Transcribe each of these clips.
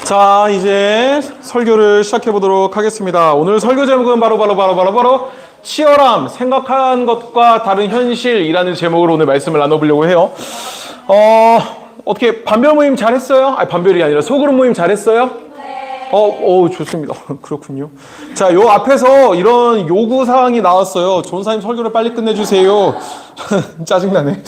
자, 이제 설교를 시작해 보도록 하겠습니다. 오늘 설교 제목은 바로 치열함, 생각한 것과 다른 현실이라는 제목으로 오늘 말씀을 나눠보려고 해요. 어떻게 반별 모임 잘했어요? 아니, 반별이 아니라 소그룹 모임 잘했어요? 좋습니다. 그렇군요. 자, 요 앞에서 이런 요구 사항이 나왔어요. 전사님 설교를 빨리 끝내주세요. 짜증나네.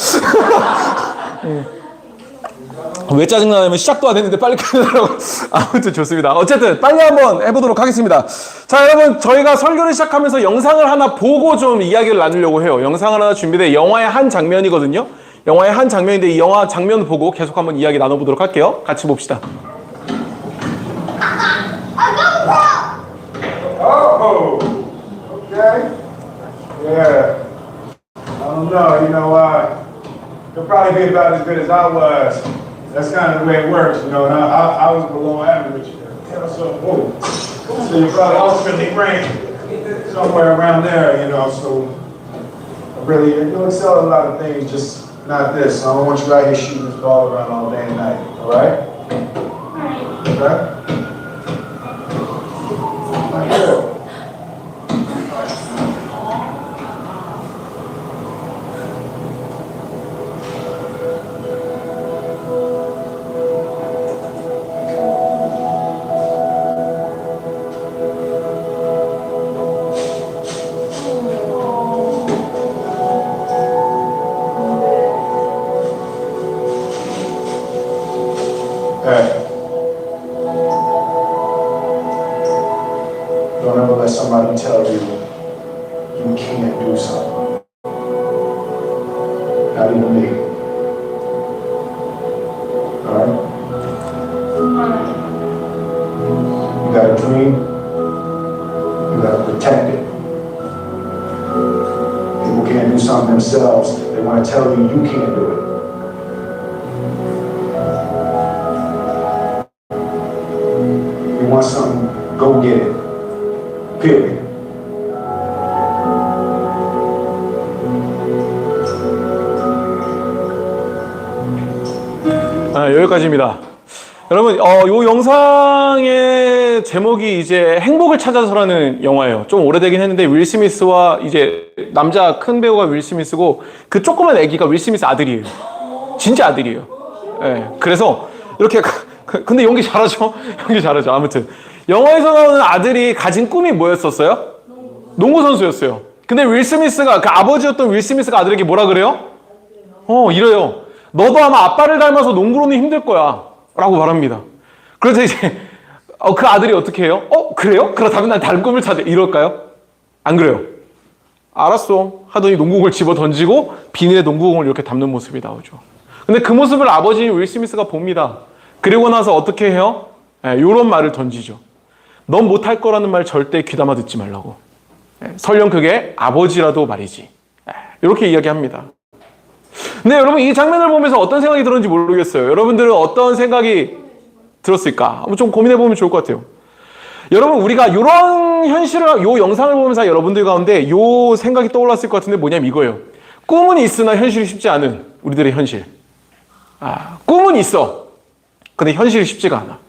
왜 짜증나냐면 시작도 안 했는데 빨리 끝내라고. 아무튼 좋습니다. 어쨌든 빨리 한번 해보도록 하겠습니다. 자, 여러분, 저희가 설교를 시작하면서 영상을 하나 보고 좀 이야기를 나누려고 해요. 영상을 하나 준비돼 영화의 한 장면이거든요. 영화의 한 장면인데 이 영화 장면 보고 계속 한번 이야기 나눠보도록 할게요. 같이 봅시다. Oh, okay. Yeah. I don't know, he'll probably be about as good as I was. That's kind of the way it works, and I was below average. So you probably ultimately rank somewhere around there, so you excel at a lot of things, just not this. I don't want you out here shooting this ball around all day and night, all right? Okay? Good. Don't ever let somebody tell you you can't do something. Not even me. Alright? You got a dream. You gotta protect it. People can't do something themselves. They want to tell you you can't do it. You want something, go get it. Period. 여기까지입니다. 여러분, 요 영상의 제목이 이제 행복을 찾아서라는 영화예요. 좀 오래되긴 했는데 윌 스미스와 이제 남자 큰 배우가 윌 스미스고 그 조그만 애기가 윌 스미스 아들이에요. 진짜 아들이에요. 예. 그래서 이렇게 근데 연기 잘하죠? 연기 잘하죠. 아무튼 영화에서 나오는 아들이 가진 꿈이 뭐였었어요? 농구 선수였어요. 근데 윌 스미스가 그 아버지였던 윌 스미스가 아들에게 뭐라 그래요? 이래요. 너도 아마 아빠를 닮아서 농구로는 힘들 거야 라고 말합니다. 그래서 이제 그 아들이 어떻게 해요? 그래요? 그렇다면 난 다른 꿈을 찾아. 이럴까요? 안 그래요. 알았어 하더니 농구공을 집어 던지고 비닐에 농구공을 이렇게 담는 모습이 나오죠. 근데 그 모습을 아버지인 윌 스미스가 봅니다. 그리고 나서 어떻게 해요? 요런 말을 던지죠. 넌 못할 거라는 말 절대 귀담아 듣지 말라고. 설령 그게 아버지라도 말이지. 이렇게 이야기합니다. 근데 여러분 이 장면을 보면서 어떤 생각이 들었는지 모르겠어요. 여러분들은 어떤 생각이 들었을까? 한번 좀 고민해보면 좋을 것 같아요. 여러분 우리가 이런 현실을 요 영상을 보면서 여러분들 가운데 요 생각이 떠올랐을 것 같은데 뭐냐면 이거예요. 꿈은 있으나 현실이 쉽지 않은 우리들의 현실. 꿈은 있어. 근데 현실이 쉽지가 않아.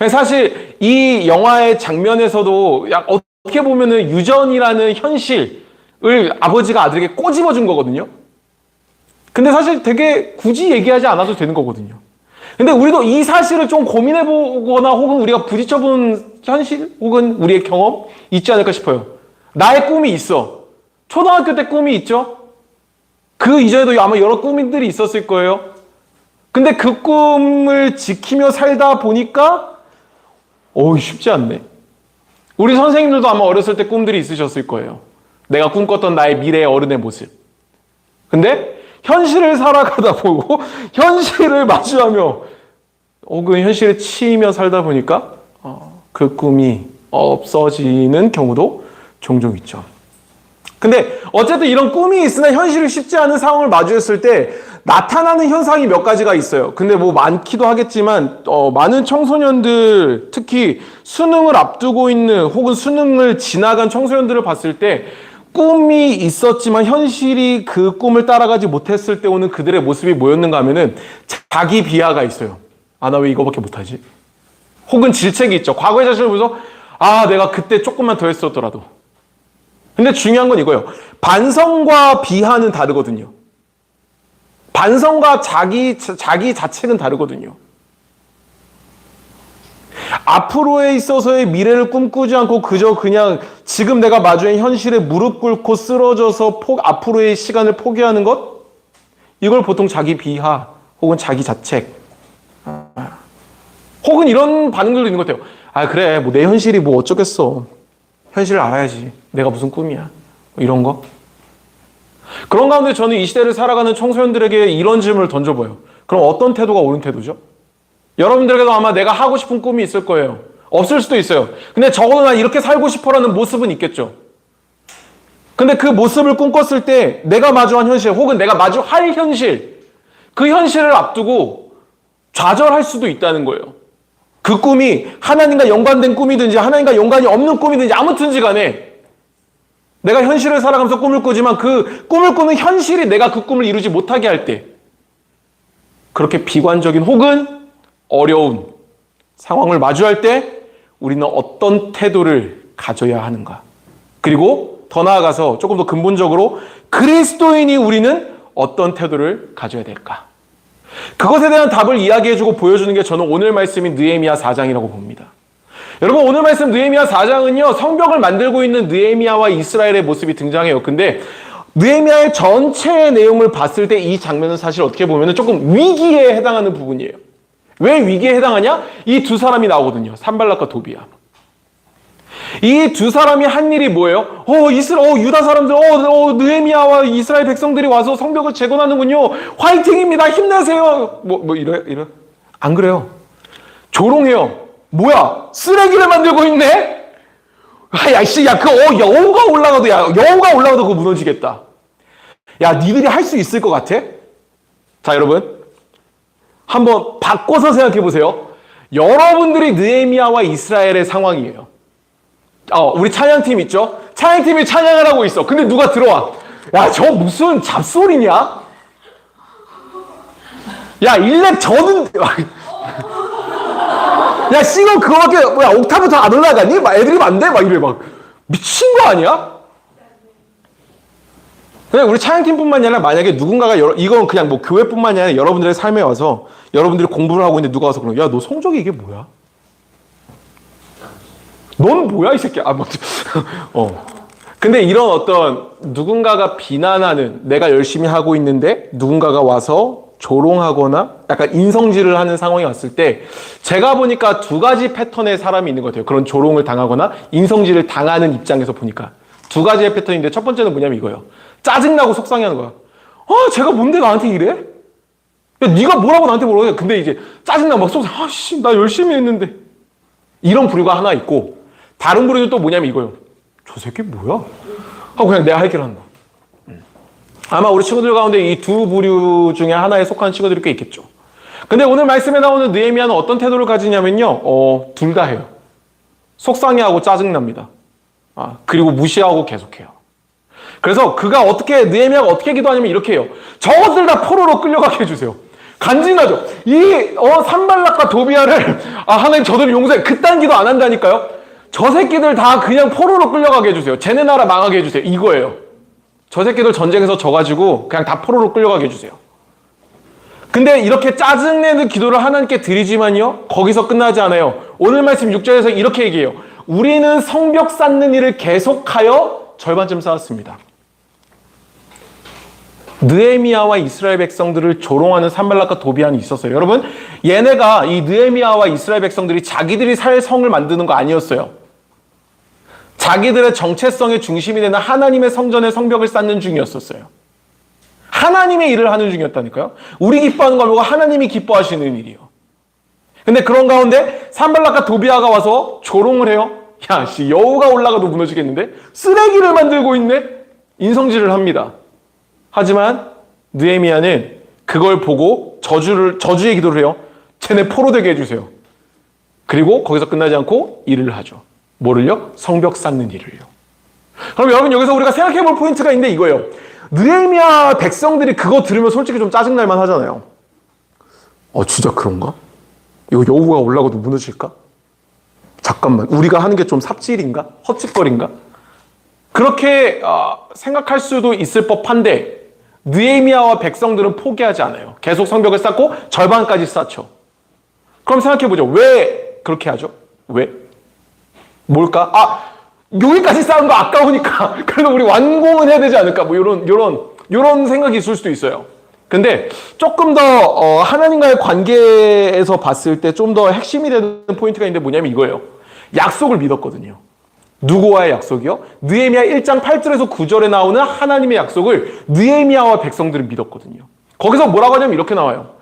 사실 이 영화의 장면에서도 어떻게 보면은 유전이라는 현실을 아버지가 아들에게 꼬집어 준 거거든요. 근데 사실 되게 굳이 얘기하지 않아도 되는 거거든요. 근데 우리도 이 사실을 좀 고민해보거나 혹은 우리가 부딪혀본 현실 혹은 우리의 경험 있지 않을까 싶어요. 나의 꿈이 있어. 초등학교 때 꿈이 있죠? 그 이전에도 아마 여러 꿈들이 있었을 거예요. 근데 그 꿈을 지키며 살다 보니까 쉽지 않네. 우리 선생님들도 아마 어렸을 때 꿈들이 있으셨을 거예요. 내가 꿈꿨던 나의 미래의 어른의 모습. 근데 현실을 살아가다 보고 현실을 마주하며 혹은 현실에 치이며 살다 보니까 그 꿈이 없어지는 경우도 종종 있죠. 근데 어쨌든 이런 꿈이 있으나 현실이 쉽지 않은 상황을 마주했을 때 나타나는 현상이 몇 가지가 있어요. 근데 뭐 많기도 하겠지만 많은 청소년들, 특히 수능을 앞두고 있는 혹은 수능을 지나간 청소년들을 봤을 때 꿈이 있었지만 현실이 그 꿈을 따라가지 못했을 때 오는 그들의 모습이 뭐였는가 하면은 자기 비하가 있어요. 아, 나 왜 이거밖에 못하지? 혹은 질책이 있죠. 과거의 자신을 보면서 아, 내가 그때 조금만 더 했었더라도. 근데 중요한 건 이거예요. 반성과 비하는 다르거든요. 반성과 자기 자책은 다르거든요. 앞으로에 있어서의 미래를 꿈꾸지 않고 그저 그냥 지금 내가 마주한 현실에 무릎 꿇고 쓰러져서 앞으로의 시간을 포기하는 것? 이걸 보통 자기 비하 혹은 자기 자책 혹은 이런 반응들도 있는 것 같아요. 아, 그래, 뭐 내 현실이 뭐 어쩌겠어. 현실을 알아야지. 내가 무슨 꿈이야. 뭐 이런 거. 그런 가운데 저는 이 시대를 살아가는 청소년들에게 이런 질문을 던져봐요. 그럼 어떤 태도가 옳은 태도죠? 여러분들에게도 아마 내가 하고 싶은 꿈이 있을 거예요. 없을 수도 있어요. 근데 적어도 난 이렇게 살고 싶어라는 모습은 있겠죠. 근데 그 모습을 꿈꿨을 때 내가 마주한 현실 혹은 내가 마주할 현실, 그 현실을 앞두고 좌절할 수도 있다는 거예요. 그 꿈이 하나님과 연관된 꿈이든지 하나님과 연관이 없는 꿈이든지 아무튼지 간에 내가 현실을 살아가면서 꿈을 꾸지만 그 꿈을 꾸는 현실이 내가 그 꿈을 이루지 못하게 할 때 그렇게 비관적인 혹은 어려운 상황을 마주할 때 우리는 어떤 태도를 가져야 하는가? 그리고 더 나아가서 조금 더 근본적으로 그리스도인이 우리는 어떤 태도를 가져야 될까? 그것에 대한 답을 이야기해주고 보여주는 게 저는 오늘 말씀인 느헤미야 4장이라고 봅니다. 여러분, 오늘 말씀 느헤미야 4장은요, 성벽을 만들고 있는 느헤미야와 이스라엘의 모습이 등장해요. 근데 느헤미야의 전체의 내용을 봤을 때 이 장면은 사실 어떻게 보면 조금 위기에 해당하는 부분이에요. 왜 위기에 해당하냐? 이 두 사람이 나오거든요. 산발락과 도비야. 이 두 사람이 한 일이 뭐예요? 유다 사람들, 느헤미야와 이스라엘 백성들이 와서 성벽을 재건하는군요. 화이팅입니다. 힘내세요. 이래? 안 그래요. 조롱해요. 뭐야? 쓰레기를 만들고 있네? 여우가 올라가도 그거 무너지겠다. 야, 니들이 할 수 있을 것 같아? 자, 여러분. 한번 바꿔서 생각해 보세요. 여러분들이 느헤미야와 이스라엘의 상황이에요. 우리 찬양팀 있죠? 찬양팀이 찬양을 하고 있어. 근데 누가 들어와. 야, 저 무슨 잡소리냐? 야, 일렉 저는 야, C가 그거밖에 옥타브 더 안 올라가니? 애드립 안 돼? 이래 미친 거 아니야? 근데 우리 찬양팀뿐만이 아니라 만약에 누군가가 이건 그냥 뭐 교회뿐만이 아니라 여러분들의 삶에 와서 여러분들이 공부를 하고 있는데 누가 와서 그러는 야, 너 성적이 이게 뭐야? 넌 뭐야, 이 새끼야? 근데 이런 어떤 누군가가 비난하는 내가 열심히 하고 있는데 누군가가 와서 조롱하거나 약간 인성질을 하는 상황이 왔을 때 제가 보니까 두 가지 패턴의 사람이 있는 것 같아요. 그런 조롱을 당하거나 인성질을 당하는 입장에서 보니까 두 가지의 패턴인데 첫 번째는 뭐냐면 이거예요. 짜증나고 속상해하는 거야. 쟤가 뭔데 나한테 이래? 야, 네가 뭐라고 나한테 뭐라고 해? 근데 이제 짜증나고 막 속상해. 나 열심히 했는데. 이런 부류가 하나 있고 다른 부류는 또 뭐냐면 이거예요. 저 새끼 뭐야? 하고 그냥 내가 할 길 한다. 아마 우리 친구들 가운데 이 두 부류 중에 하나에 속하는 친구들이 꽤 있겠죠. 근데 오늘 말씀에 나오는 느헤미야는 어떤 태도를 가지냐면요. 둘 다 해요. 속상해하고 짜증납니다. 그리고 무시하고 계속해요. 그래서 느헤미야가 어떻게 기도하냐면 이렇게 해요. 저것들 다 포로로 끌려가게 해주세요. 간지나죠? 산발락과 도비야를 하나님 저들을 용서해. 그딴 기도 안 한다니까요. 저 새끼들 다 그냥 포로로 끌려가게 해주세요. 쟤네 나라 망하게 해주세요. 이거예요. 저 새끼들 전쟁에서 져가지고 그냥 다 포로로 끌려가게 해주세요. 근데 이렇게 짜증내는 기도를 하나님께 드리지만요. 거기서 끝나지 않아요. 오늘 말씀 6절에서 이렇게 얘기해요. 우리는 성벽 쌓는 일을 계속하여 절반쯤 쌓았습니다. 느헤미야와 이스라엘 백성들을 조롱하는 산발락과 도비야는 있었어요. 여러분, 얘네가 이 느헤미야와 이스라엘 백성들이 자기들이 살 성을 만드는 거 아니었어요. 자기들의 정체성의 중심이 되는 하나님의 성전의 성벽을 쌓는 중이었었어요. 하나님의 일을 하는 중이었다니까요. 우리 기뻐하는 거 말고 하나님이 기뻐하시는 일이요. 근데 그런 가운데 산발락과 도비야가 와서 조롱을 해요. 야, 여우가 올라가도 무너지겠는데? 쓰레기를 만들고 있네? 인성질을 합니다. 하지만 느헤미야는 그걸 보고 저주의 기도를 해요. 쟤네 포로되게 해주세요. 그리고 거기서 끝나지 않고 일을 하죠. 뭐를요? 성벽 쌓는 일을요. 그럼 여러분 여기서 우리가 생각해 볼 포인트가 있는데 이거예요. 느헤미야 백성들이 그거 들으면 솔직히 좀 짜증날 만 하잖아요. 진짜 그런가? 이거 여우가 올라가도 무너질까? 잠깐만, 우리가 하는 게 좀 삽질인가? 헛짓거리인가? 그렇게 생각할 수도 있을 법한데 느헤미야와 백성들은 포기하지 않아요. 계속 성벽을 쌓고 절반까지 쌓죠. 그럼 생각해보죠. 왜 그렇게 하죠? 왜? 뭘까? 여기까지 쌓은 거 아까우니까 그래도 우리 완공은 해야 되지 않을까? 뭐 요런 생각이 있을 수도 있어요. 근데 조금 더 하나님과의 관계에서 봤을 때 좀 더 핵심이 되는 포인트가 있는데 뭐냐면 이거예요. 약속을 믿었거든요. 누구와의 약속이요? 느헤미야 1장 8절에서 9절에 나오는 하나님의 약속을 느헤미야와 백성들은 믿었거든요. 거기서 뭐라고 하냐면 이렇게 나와요.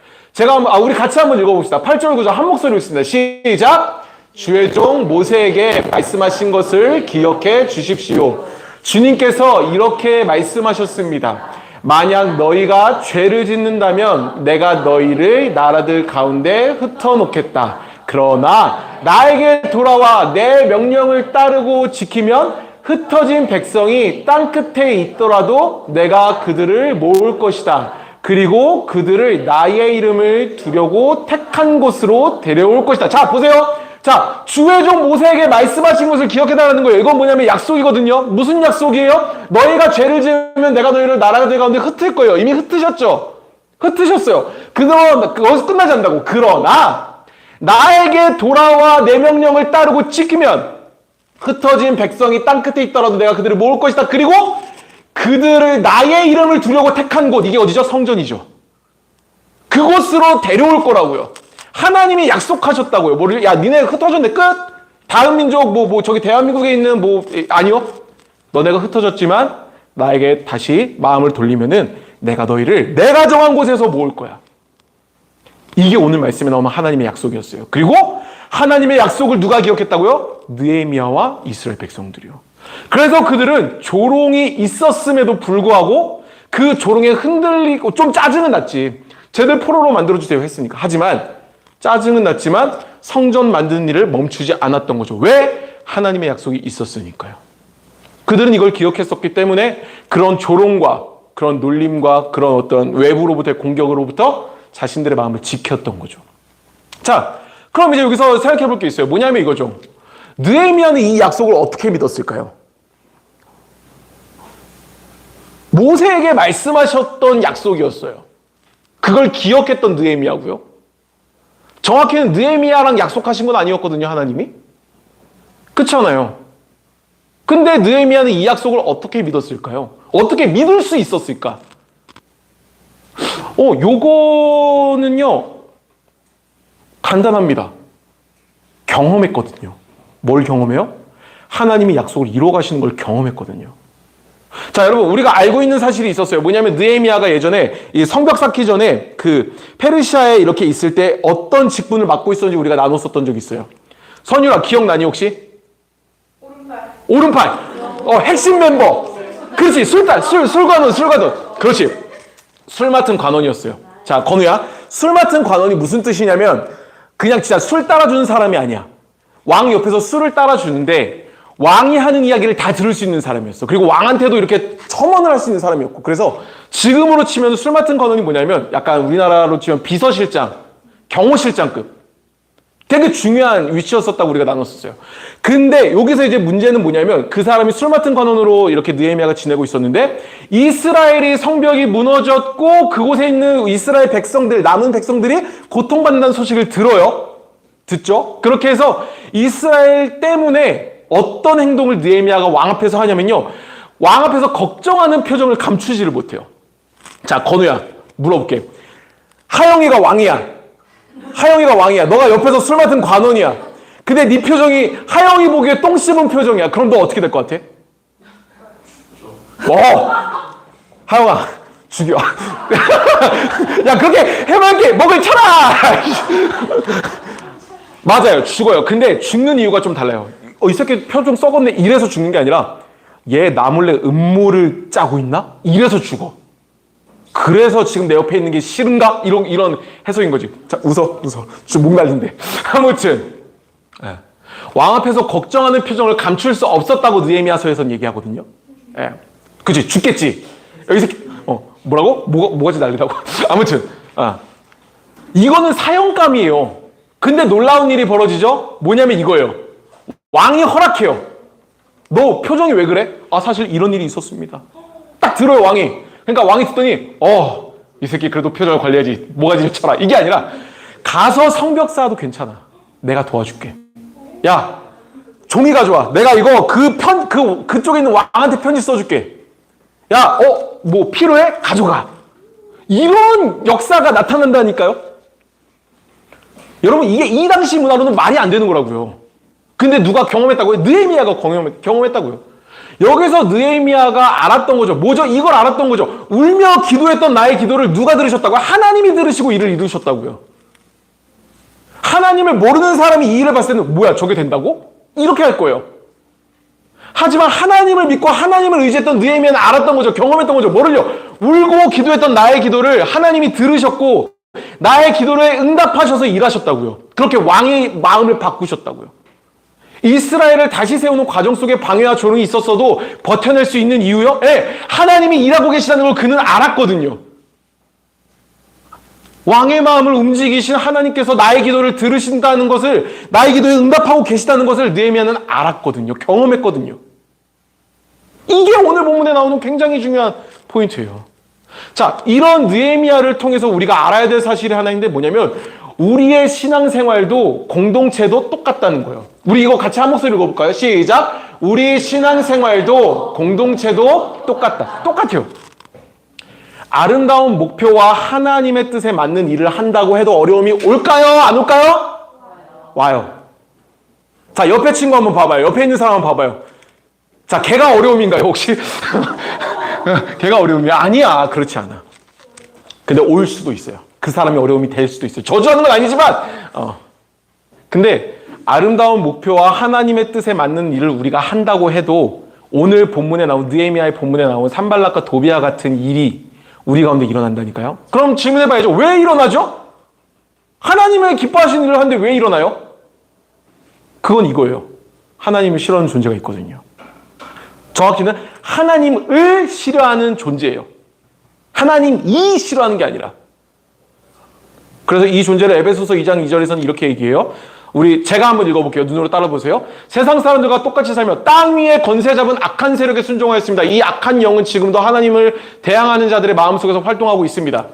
우리 같이 한번 읽어봅시다. 8절 9절 한 목소리로 읽습니다. 시작! 주의 종 모세에게 말씀하신 것을 기억해 주십시오. 주님께서 이렇게 말씀하셨습니다. 만약 너희가 죄를 짓는다면 내가 너희를 나라들 가운데 흩어놓겠다. 그러나 나에게 돌아와 내 명령을 따르고 지키면 흩어진 백성이 땅 끝에 있더라도 내가 그들을 모을 것이다. 그리고 그들을 나의 이름을 두려고 택한 곳으로 데려올 것이다. 자, 보세요. 자, 주의 종 모세에게 말씀하신 것을 기억해달라는 거예요. 이건 뭐냐면 약속이거든요. 무슨 약속이에요? 너희가 죄를 지으면 내가 너희를 나라들 가운데 흩을 거예요. 이미 흩으셨죠? 흩으셨어요. 거기서 끝나지 않는다고. 그러나 나에게 돌아와 내 명령을 따르고 지키면 흩어진 백성이 땅 끝에 있더라도 내가 그들을 모을 것이다. 그리고 그들을 나의 이름을 두려고 택한 곳, 이게 어디죠? 성전이죠. 그곳으로 데려올 거라고요. 하나님이 약속하셨다고요. 뭐를, 야, 니네 흩어졌네, 끝! 다른 민족, 저기 대한민국에 있는, 아니요. 너네가 흩어졌지만, 나에게 다시 마음을 돌리면은, 내가 너희를 내가 정한 곳에서 모을 거야. 이게 오늘 말씀에 나오는 하나님의 약속이었어요. 그리고, 하나님의 약속을 누가 기억했다고요? 느헤미야와 이스라엘 백성들이요. 그래서 그들은 조롱이 있었음에도 불구하고, 그 조롱에 흔들리고, 좀 짜증은 났지. 쟤들 포로로 만들어주세요 했으니까. 하지만, 짜증은 났지만 성전 만드는 일을 멈추지 않았던 거죠. 왜? 하나님의 약속이 있었으니까요. 그들은 이걸 기억했었기 때문에 그런 조롱과 그런 놀림과 그런 어떤 외부로부터의 공격으로부터 자신들의 마음을 지켰던 거죠. 자, 그럼 이제 여기서 생각해 볼 게 있어요. 뭐냐면 이거죠. 느헤미야는 이 약속을 어떻게 믿었을까요? 모세에게 말씀하셨던 약속이었어요. 그걸 기억했던 느헤미야고요. 정확히는 느헤미야랑 약속하신 건 아니었거든요, 하나님이. 그렇잖아요. 근데 느헤미야는 이 약속을 어떻게 믿었을까요? 어떻게 믿을 수 있었을까? 요거는요, 간단합니다. 경험했거든요. 뭘 경험해요? 하나님이 약속을 이루어 가시는 걸 경험했거든요. 자, 여러분, 우리가 알고 있는 사실이 있었어요. 뭐냐면 느헤미야가 예전에 이 성벽 쌓기 전에 그 페르시아에 이렇게 있을 때 어떤 직분을 맡고 있었는지 우리가 나눴었던 적이 있어요. 선율아, 기억나니 혹시? 오른팔. 핵심 멤버. 그렇지. 술관원. 그렇지. 술 맡은 관원이었어요. 자, 건우야. 술 맡은 관원이 무슨 뜻이냐면 그냥 진짜 술 따라주는 사람이 아니야. 왕 옆에서 술을 따라주는데 왕이 하는 이야기를 다 들을 수 있는 사람이었어. 그리고 왕한테도 이렇게 첨언을 할 수 있는 사람이었고. 그래서 지금으로 치면 술 맡은 관원이 뭐냐면 약간 우리나라로 치면 비서실장, 경호실장급. 되게 중요한 위치였었다고 우리가 나눴었어요. 근데 여기서 이제 문제는 뭐냐면 그 사람이 술 맡은 관원으로 이렇게 느헤미야가 지내고 있었는데 이스라엘이 성벽이 무너졌고 그곳에 있는 이스라엘 백성들, 남은 백성들이 고통받는다는 소식을 들어요. 듣죠? 그렇게 해서 이스라엘 때문에 어떤 행동을 느헤미야가 왕 앞에서 하냐면요. 왕 앞에서 걱정하는 표정을 감추지를 못해요. 자, 건우야, 물어볼게. 하영이가 왕이야. 너가 옆에서 술 맡은 관원이야. 근데 네 표정이 하영이 보기에 똥 씹은 표정이야. 그럼 너 어떻게 될 것 같아? 하영아, 죽여. 야, 그렇게 해맑게 먹을 쳐라! 맞아요, 죽어요. 근데 죽는 이유가 좀 달라요. 이 새끼 표정 썩었네. 이래서 죽는 게 아니라 얘 나 몰래 음모를 짜고 있나? 이래서 죽어. 그래서 지금 내 옆에 있는 게 싫은가? 이런 해석인 거지. 자, 웃어. 지금 목 날린데. 아무튼 왕 앞에서 걱정하는 표정을 감출 수 없었다고 느헤미야서에서는 얘기하거든요. 그치, 죽겠지. 여기 새끼 뭐라고? 뭐가지 날리라고. 아무튼 이거는 사형감이에요. 근데 놀라운 일이 벌어지죠? 뭐냐면 이거예요. 왕이 허락해요. 너 표정이 왜 그래? 아, 사실 이런 일이 있었습니다. 딱 들어요, 왕이. 그러니까 왕이 듣더니, 이 새끼 그래도 표정을 관리해야지. 뭐가지를 쳐라. 이게 아니라, 가서 성벽 쌓아도 괜찮아. 내가 도와줄게. 야, 종이 가져와. 내가 이거 그쪽에 있는 왕한테 편지 써줄게. 야, 뭐 필요해? 가져가. 이런 역사가 나타난다니까요? 여러분, 이게 이 당시 문화로는 말이 안 되는 거라고요. 근데 누가 경험했다고요? 느헤미야가 경험했다고요. 여기서 느헤미야가 알았던 거죠. 뭐죠? 이걸 알았던 거죠. 울며 기도했던 나의 기도를 누가 들으셨다고요? 하나님이 들으시고 이를 이루셨다고요. 하나님을 모르는 사람이 이 일을 봤을 때는 뭐야, 저게 된다고? 이렇게 할 거예요. 하지만 하나님을 믿고 하나님을 의지했던 느헤미야는 알았던 거죠. 경험했던 거죠. 뭐를요? 울고 기도했던 나의 기도를 하나님이 들으셨고 나의 기도를 응답하셔서 일하셨다고요. 그렇게 왕의 마음을 바꾸셨다고요. 이스라엘을 다시 세우는 과정 속에 방해와 조롱이 있었어도 버텨낼 수 있는 이유요? 하나님이 일하고 계시다는 걸 그는 알았거든요. 왕의 마음을 움직이신 하나님께서 나의 기도를 들으신다는 것을, 나의 기도에 응답하고 계시다는 것을 느헤미야는 알았거든요. 경험했거든요. 이게 오늘 본문에 나오는 굉장히 중요한 포인트예요. 자, 이런 느헤미야를 통해서 우리가 알아야 될 사실이 하나 있는데 뭐냐면 우리의 신앙생활도 공동체도 똑같다는 거예요. 우리 이거 같이 한 목소리 읽어볼까요? 시작! 우리 신앙생활도 공동체도 똑같다. 똑같아요. 아름다운 목표와 하나님의 뜻에 맞는 일을 한다고 해도 어려움이 올까요? 안 올까요? 와요. 자, 옆에 친구 한번 봐봐요. 옆에 있는 사람 한번 봐봐요. 자, 걔가 어려움인가요, 혹시? 걔가 어려움이야? 아니야. 그렇지 않아. 근데 올 수도 있어요. 그 사람이 어려움이 될 수도 있어요. 저주하는 건 아니지만, 근데 아름다운 목표와 하나님의 뜻에 맞는 일을 우리가 한다고 해도 오늘 본문에 나온, 느헤미야의 본문에 나온 산발락과 도비아 같은 일이 우리 가운데 일어난다니까요. 그럼 질문해봐야죠. 왜 일어나죠? 하나님의 기뻐하시는 일을 하는데 왜 일어나요? 그건 이거예요. 하나님을 싫어하는 존재가 있거든요. 정확히는 하나님을 싫어하는 존재예요. 하나님이 싫어하는 게 아니라. 그래서 이 존재를 에베소서 2장 2절에서는 이렇게 얘기해요. 제가 한번 읽어볼게요. 눈으로 따라보세요. 세상 사람들과 똑같이 살며 땅 위에 권세 잡은 악한 세력에 순종하였습니다. 이 악한 영은 지금도 하나님을 대항하는 자들의 마음속에서 활동하고 있습니다.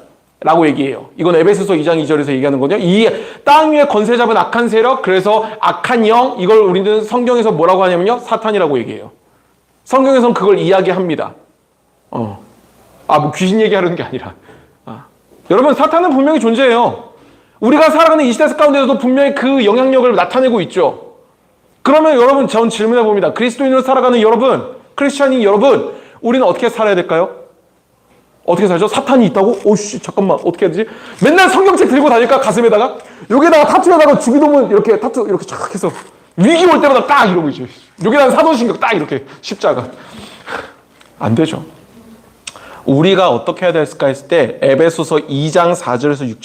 라고 얘기해요. 이건 에베소서 2장 2절에서 얘기하는 거죠. 이 땅 위에 권세 잡은 악한 세력, 그래서 악한 영, 이걸 우리는 성경에서 뭐라고 하냐면요. 사탄이라고 얘기해요. 성경에서는 그걸 이야기합니다. 뭐 귀신 얘기하는 게 아니라. 여러분, 사탄은 분명히 존재해요. 우리가 살아가는 이 시대 가운데서도 분명히 그 영향력을 나타내고 있죠. 그러면 여러분, 전 질문해 봅니다. 그리스도인으로 살아가는 여러분, 크리스찬인 여러분, 우리는 어떻게 살아야 될까요? 어떻게 살죠? 사탄이 있다고? 오씨, 잠깐만, 어떻게 해야 되지? 맨날 성경책 들고 다닐까? 가슴에다가? 여기다가 타투에다가 주기도문 이렇게 타투 이렇게 쫙 해서 위기 올 때마다 딱 이러고 있죠. 여기다가 사도신경 딱 이렇게 십자가. 안 되죠. 우리가 어떻게 해야 될까 했을 때 에베소서 2장 4절에서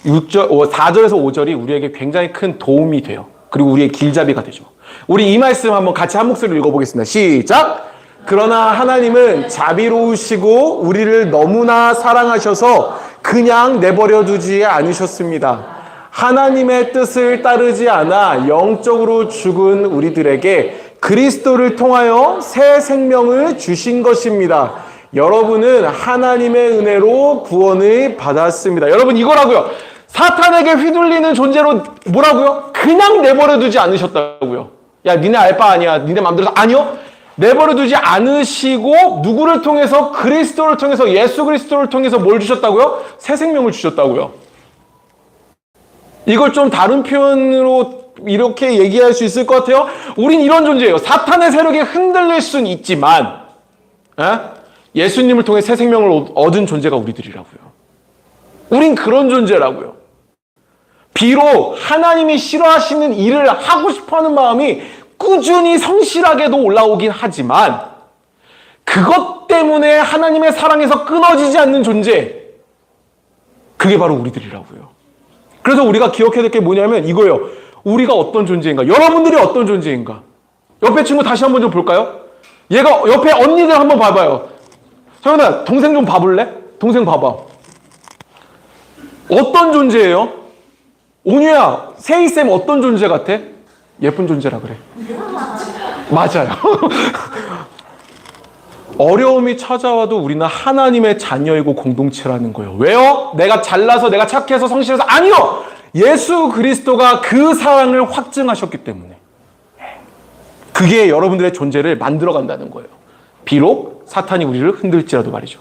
4절에서 5절이 우리에게 굉장히 큰 도움이 돼요. 그리고 우리의 길잡이가 되죠. 우리 이 말씀 한번 같이 한 목소리로 읽어보겠습니다. 시작! 그러나 하나님은 자비로우시고 우리를 너무나 사랑하셔서 그냥 내버려 두지 않으셨습니다. 하나님의 뜻을 따르지 않아 영적으로 죽은 우리들에게 그리스도를 통하여 새 생명을 주신 것입니다. 여러분은 하나님의 은혜로 구원을 받았습니다. 여러분, 이거라고요. 사탄에게 휘둘리는 존재로 뭐라고요? 그냥 내버려 두지 않으셨다고요. 야, 니네 알 바 아니야. 니네 맘대로. 아니요. 내버려 두지 않으시고 누구를 통해서? 그리스도를 통해서, 예수 그리스도를 통해서 뭘 주셨다고요? 새 생명을 주셨다고요. 이걸 좀 다른 표현으로 이렇게 얘기할 수 있을 것 같아요. 우린 이런 존재예요. 사탄의 세력에 흔들릴 수는 있지만 예수님을 통해 새 생명을 얻은 존재가 우리들이라고요. 우린 그런 존재라고요. 비록 하나님이 싫어하시는 일을 하고 싶어하는 마음이 꾸준히 성실하게도 올라오긴 하지만 그것 때문에 하나님의 사랑에서 끊어지지 않는 존재, 그게 바로 우리들이라고요. 그래서 우리가 기억해야 될 게 뭐냐면 이거예요. 우리가 어떤 존재인가? 여러분들이 어떤 존재인가? 옆에 친구 다시 한번 좀 볼까요? 얘가 옆에 언니들 한번 봐봐요. 정연아, 동생 좀 봐볼래? 동생 봐봐. 어떤 존재예요? 온유야, 세이쌤 어떤 존재 같아? 예쁜 존재라 그래. 맞아요. 어려움이 찾아와도 우리는 하나님의 자녀이고 공동체라는 거예요. 왜요? 내가 잘나서, 내가 착해서, 성실해서. 아니요! 예수 그리스도가 그 사랑을 확증하셨기 때문에. 그게 여러분들의 존재를 만들어간다는 거예요. 비록 사탄이 우리를 흔들지라도 말이죠.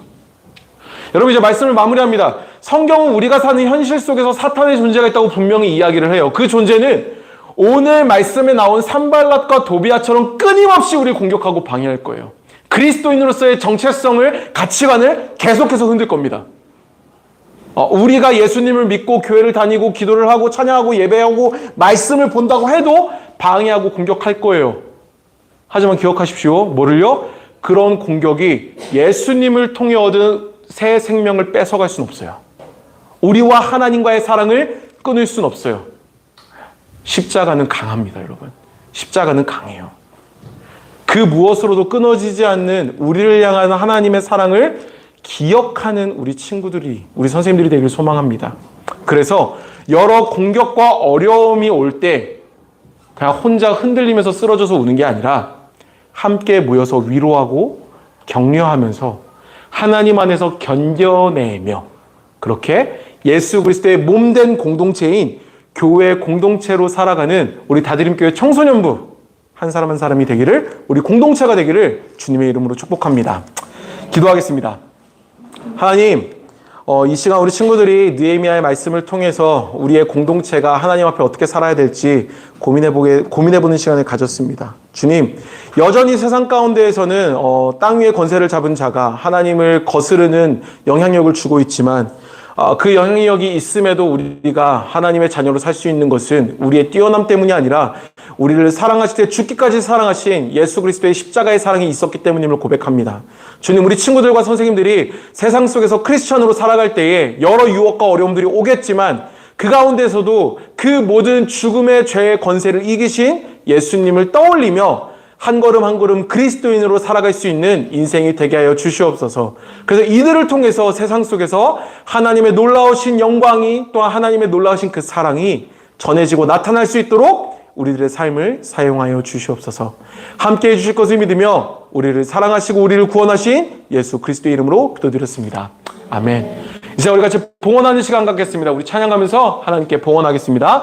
여러분, 이제 말씀을 마무리합니다. 성경은 우리가 사는 현실 속에서 사탄의 존재가 있다고 분명히 이야기를 해요. 그 존재는 오늘 말씀에 나온 산발랏과 도비아처럼 끊임없이 우리를 공격하고 방해할 거예요. 그리스도인으로서의 정체성을, 가치관을 계속해서 흔들 겁니다. 우리가 예수님을 믿고 교회를 다니고 기도를 하고 찬양하고 예배하고 말씀을 본다고 해도 방해하고 공격할 거예요. 하지만 기억하십시오. 뭐를요? 그런 공격이 예수님을 통해 얻은 새 생명을 뺏어갈 수는 없어요. 우리와 하나님과의 사랑을 끊을 수는 없어요. 십자가는 강합니다, 여러분. 십자가는 강해요. 그 무엇으로도 끊어지지 않는 우리를 향한 하나님의 사랑을 기억하는 우리 친구들이, 우리 선생님들이 되기를 소망합니다. 그래서 여러 공격과 어려움이 올 때 그냥 혼자 흔들리면서 쓰러져서 우는 게 아니라 함께 모여서 위로하고 격려하면서 하나님 안에서 견뎌내며 그렇게 예수 그리스도의 몸된 공동체인 교회 공동체로 살아가는 우리 다드림교회 청소년부 한 사람 한 사람이 되기를, 우리 공동체가 되기를 주님의 이름으로 축복합니다. 기도하겠습니다. 하나님, 이 시간 우리 친구들이 느헤미야의 말씀을 통해서 우리의 공동체가 하나님 앞에 어떻게 살아야 될지 고민해보는 시간을 가졌습니다. 주님, 여전히 세상 가운데에서는 땅 위의 권세를 잡은 자가 하나님을 거스르는 영향력을 주고 있지만 그 영향력이 있음에도 우리가 하나님의 자녀로 살 수 있는 것은 우리의 뛰어남 때문이 아니라 우리를 사랑하실 때 죽기까지 사랑하신 예수 그리스도의 십자가의 사랑이 있었기 때문임을 고백합니다. 주님, 우리 친구들과 선생님들이 세상 속에서 크리스천으로 살아갈 때에 여러 유혹과 어려움들이 오겠지만 그 가운데서도 그 모든 죽음의 죄의 권세를 이기신 예수님을 떠올리며 한 걸음 한 걸음 그리스도인으로 살아갈 수 있는 인생이 되게 하여 주시옵소서. 그래서 이들을 통해서 세상 속에서 하나님의 놀라우신 영광이, 또한 하나님의 놀라우신 그 사랑이 전해지고 나타날 수 있도록 우리들의 삶을 사용하여 주시옵소서. 함께 해주실 것을 믿으며 우리를 사랑하시고 우리를 구원하신 예수 그리스도의 이름으로 기도드렸습니다. 아멘. 이제 우리 같이 봉헌하는 시간 갖겠습니다. 우리 찬양하면서 하나님께 봉헌하겠습니다.